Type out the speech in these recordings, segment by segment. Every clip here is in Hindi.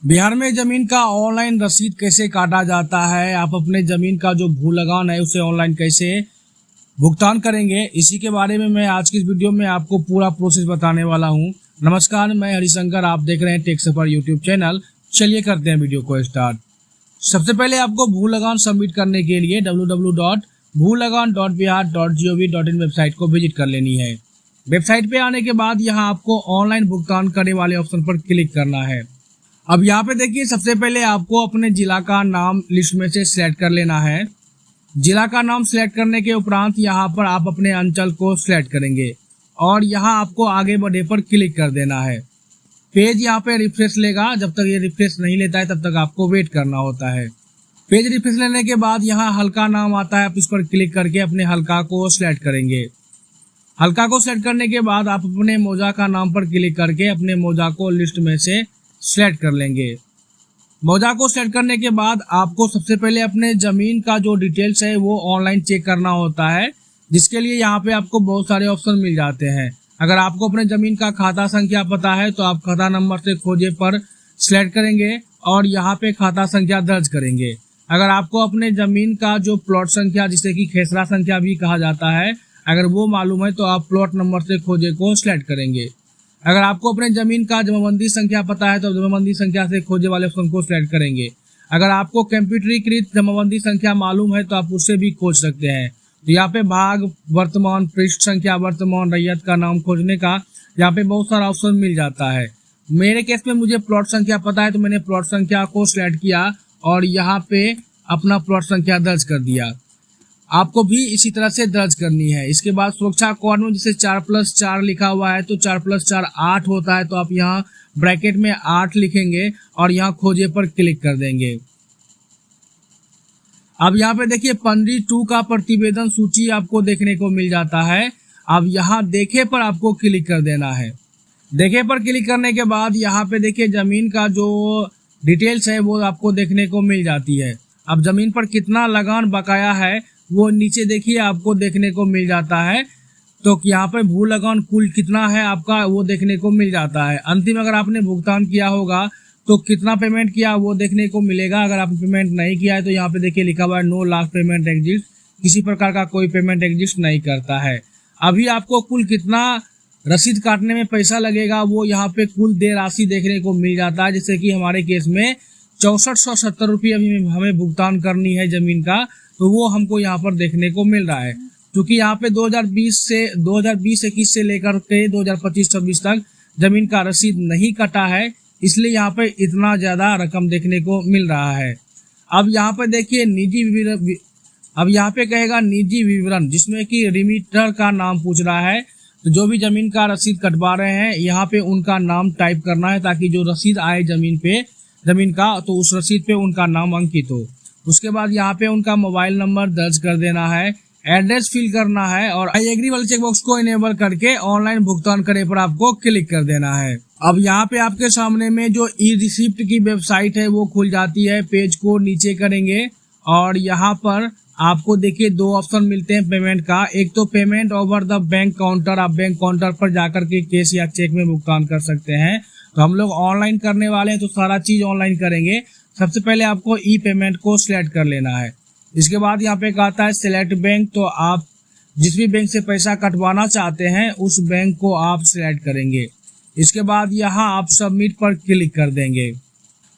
बिहार में जमीन का ऑनलाइन रसीद कैसे काटा जाता है, आप अपने जमीन का जो भू लगान है उसे ऑनलाइन कैसे भुगतान करेंगे, इसी के बारे में मैं आज की इस वीडियो में आपको पूरा प्रोसेस बताने वाला हूं। नमस्कार, मैं हरिशंकर, आप देख रहे हैं टेक सफर यूट्यूब चैनल। चलिए करते हैं वीडियो को स्टार्ट। सबसे पहले आपको भू लगान सबमिट करने के लिए www.bhulagan.bihar.gov.in वेबसाइट को विजिट कर लेनी है। वेबसाइट पे आने के बाद यहाँ आपको ऑनलाइन भुगतान करने वाले ऑप्शन पर क्लिक करना है। अब यहाँ पे देखिए, सबसे पहले आपको अपने जिला का नाम लिस्ट में से सिलेक्ट कर लेना है। जिला का नाम सिलेक्ट करने के उपरांत यहाँ पर आप अपने अंचल को सिलेक्ट करेंगे और यहाँ आपको आगे बढ़े पर क्लिक कर देना है। पेज यहाँ पे रिफ्रेश लेगा, जब तक ये रिफ्रेश नहीं लेता है तब तक आपको वेट करना होता है। पेज रिफ्रेश लेने के बाद यहाँ हल्का नाम आता है, आप इस पर क्लिक करके अपने हल्का को सिलेक्ट करेंगे। हल्का को सिलेक्ट करने के बाद आप अपने मौजा का नाम पर क्लिक करके अपने मौजा को लिस्ट में से सिलेक्ट कर लेंगे। मौजा को सेलेक्ट करने के बाद आपको सबसे पहले अपने जमीन का जो डिटेल्स है वो ऑनलाइन चेक करना होता है, जिसके लिए यहाँ पे आपको बहुत सारे ऑप्शन मिल जाते हैं। अगर आपको अपने जमीन का खाता संख्या पता है तो आप खाता नंबर से खोजे पर सिलेक्ट करेंगे और यहाँ पे खाता संख्या दर्ज करेंगे। अगर आपको अपने जमीन का जो प्लॉट संख्या, जिसे कि खेसरा संख्या भी कहा जाता है, अगर वो मालूम है तो आप प्लॉट नंबर से खोजे को सिलेक्ट करेंगे। अगर आपको अपने जमीन का जमाबंदी संख्या पता है तो जमाबंदी संख्या से खोजे वाले ऑप्शन को सिलेक्ट करेंगे। अगर आपको कंप्यूटरीकृत जमाबंदी संख्या मालूम है तो आप उससे भी खोज सकते हैं। तो यहाँ पे भाग, वर्तमान, पृष्ठ संख्या, वर्तमान, रैयत का नाम खोजने का यहाँ पे बहुत सारा ऑप्शन मिल जाता है। मेरे केस में मुझे प्लॉट संख्या पता है तो मैंने प्लॉट संख्या को सिलेक्ट किया और यहाँ पे अपना प्लॉट संख्या दर्ज कर दिया। आपको भी इसी तरह से दर्ज करनी है। इसके बाद सुरक्षा कोड में जैसे 4+4 लिखा हुआ है तो 4+4 8 होता है, तो आप यहाँ ब्रैकेट में 8 लिखेंगे और यहाँ खोजे पर क्लिक कर देंगे। अब यहाँ पे देखिए, पंद्री 2 का प्रतिवेदन सूची आपको देखने को मिल जाता है। अब यहाँ देखे पर आपको क्लिक कर देना है। देखे पर क्लिक करने के बाद यहाँ पे देखिए, जमीन का जो डिटेल्स है वो आपको देखने को मिल जाती है। अब जमीन पर कितना लगान बकाया है वो नीचे देखिए आपको देखने को मिल जाता है। तो यहाँ पे भू लगान कुल कितना है आपका वो देखने को मिल जाता है। अंतिम अगर आपने भुगतान किया होगा तो कितना पेमेंट किया वो देखने को मिलेगा। अगर आपने पेमेंट नहीं किया है तो यहाँ पे देखिए लिखा हुआ है नो लास्ट पेमेंट एग्जिस्ट, किसी प्रकार का कोई पेमेंट एग्जिस्ट नहीं करता है। अभी आपको कुल कितना रसीद काटने में पैसा लगेगा वो यहाँ पे कुल देय राशि देखने को मिल जाता है। जैसे कि हमारे केस में 6470 रुपये अभी हमें भुगतान करनी है जमीन का, तो वो हमको यहाँ पर देखने को मिल रहा है। क्योंकि यहाँ पे 2020-21 से लेकर के 2025-26 तक जमीन का रसीद नहीं कटा है, इसलिए यहाँ पे इतना ज्यादा रकम देखने को मिल रहा है। अब यहाँ पे देखिए निजी विवरण, अब यहाँ पे कहेगा निजी विवरण, जिसमें कि रिमीटर का नाम पूछ रहा है। तो जो भी जमीन का रसीद कटवा रहे हैं यहाँ पे उनका नाम टाइप करना है, ताकि जो रसीद आए जमीन का तो उस रसीद पे उनका नाम अंकित हो। उसके बाद यहाँ पे उनका मोबाइल नंबर दर्ज कर देना है, एड्रेस फिल करना है और आई एग्री वाले चेकबॉक्स को इनेबल करके ऑनलाइन भुगतान करे पर आपको क्लिक कर देना है। अब यहाँ पे आपके सामने में जो ई रिसिप्ट की वेबसाइट है वो खुल जाती है। पेज को नीचे करेंगे और यहाँ पर आपको देखिए 2 ऑप्शन मिलते हैं पेमेंट का। एक तो payment over the bank counter, आप बैंक काउंटर पर जाकर के कैश या चेक में भुगतान कर सकते हैं। तो हम लोग ऑनलाइन करने वाले हैं तो सारा चीज ऑनलाइन करेंगे। सबसे पहले आपको ई पेमेंट को सिलेक्ट कर लेना है। इसके बाद यहाँ पे कहता है सिलेक्ट बैंक, तो आप जिस भी बैंक से पैसा कटवाना चाहते हैं उस बैंक को आप सिलेक्ट करेंगे। इसके बाद यहाँ आप सबमिट पर क्लिक कर देंगे।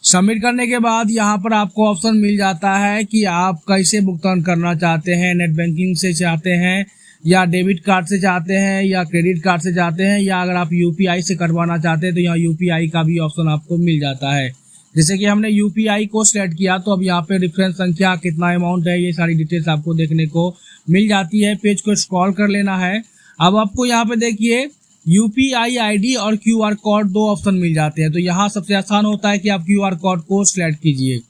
सबमिट करने के बाद यहाँ पर आपको ऑप्शन मिल जाता है कि आप कैसे भुगतान करना चाहते हैं, नेट बैंकिंग से चाहते हैं या डेबिट कार्ड से चाहते हैं या क्रेडिट कार्ड से चाहते हैं, या अगर आप यूपीआई से कटवाना चाहते हैं तो यहाँ यूपीआई का भी ऑप्शन आपको मिल जाता है। जैसे कि हमने यूपीआई को सिलेक्ट किया तो अब यहाँ पे रेफरेंस संख्या, कितना अमाउंट है, ये सारी डिटेल्स आपको देखने को मिल जाती है। पेज को स्क्रॉल कर लेना है। अब आपको यहाँ पे देखिए यूपीआई आईडी और क्यूआर कोड 2 ऑप्शन मिल जाते हैं। तो यहाँ सबसे आसान होता है कि आप क्यूआर कोड को सिलेक्ट कीजिए।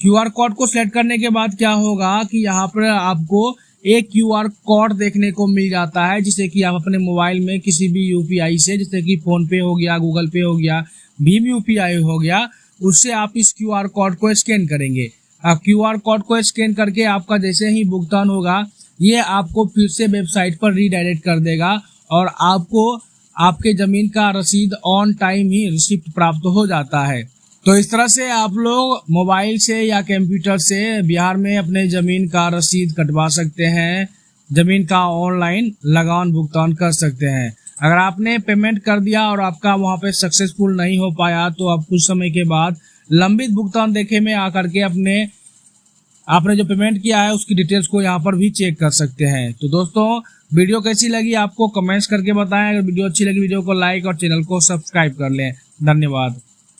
क्यूआर कोड को सिलेक्ट करने के बाद क्या होगा कि यहाँ पर आपको एक क्यूआर कोड देखने को मिल जाता है, जिसे कि आप अपने मोबाइल में किसी भी यूपीआई से, जैसे कि फोन पे हो गया, गूगल पे हो गया, भीम यूपीआई हो गया, उससे आप इस क्यूआर कोड को स्कैन करेंगे। आप क्यूआर कोड को स्कैन करके आपका जैसे ही भुगतान होगा ये आपको फिर से वेबसाइट पर रीडायरेक्ट कर देगा और आपको आपके जमीन का रसीद ऑन टाइम ही रिसिप्ट प्राप्त हो जाता है। तो इस तरह से आप लोग मोबाइल से या कंप्यूटर से बिहार में अपने जमीन का रसीद कटवा सकते हैं, जमीन का ऑनलाइन लगान भुगतान कर सकते हैं। अगर आपने पेमेंट कर दिया और आपका वहां पे सक्सेसफुल नहीं हो पाया तो आप कुछ समय के बाद लंबित भुगतान देखे में आकर के आपने जो पेमेंट किया है उसकी डिटेल्स को यहाँ पर भी चेक कर सकते हैं। तो दोस्तों वीडियो कैसी लगी आपको कमेंट्स करके बताएं। अगर वीडियो अच्छी लगी वीडियो को लाइक और चैनल को सब्सक्राइब कर लें। धन्यवाद।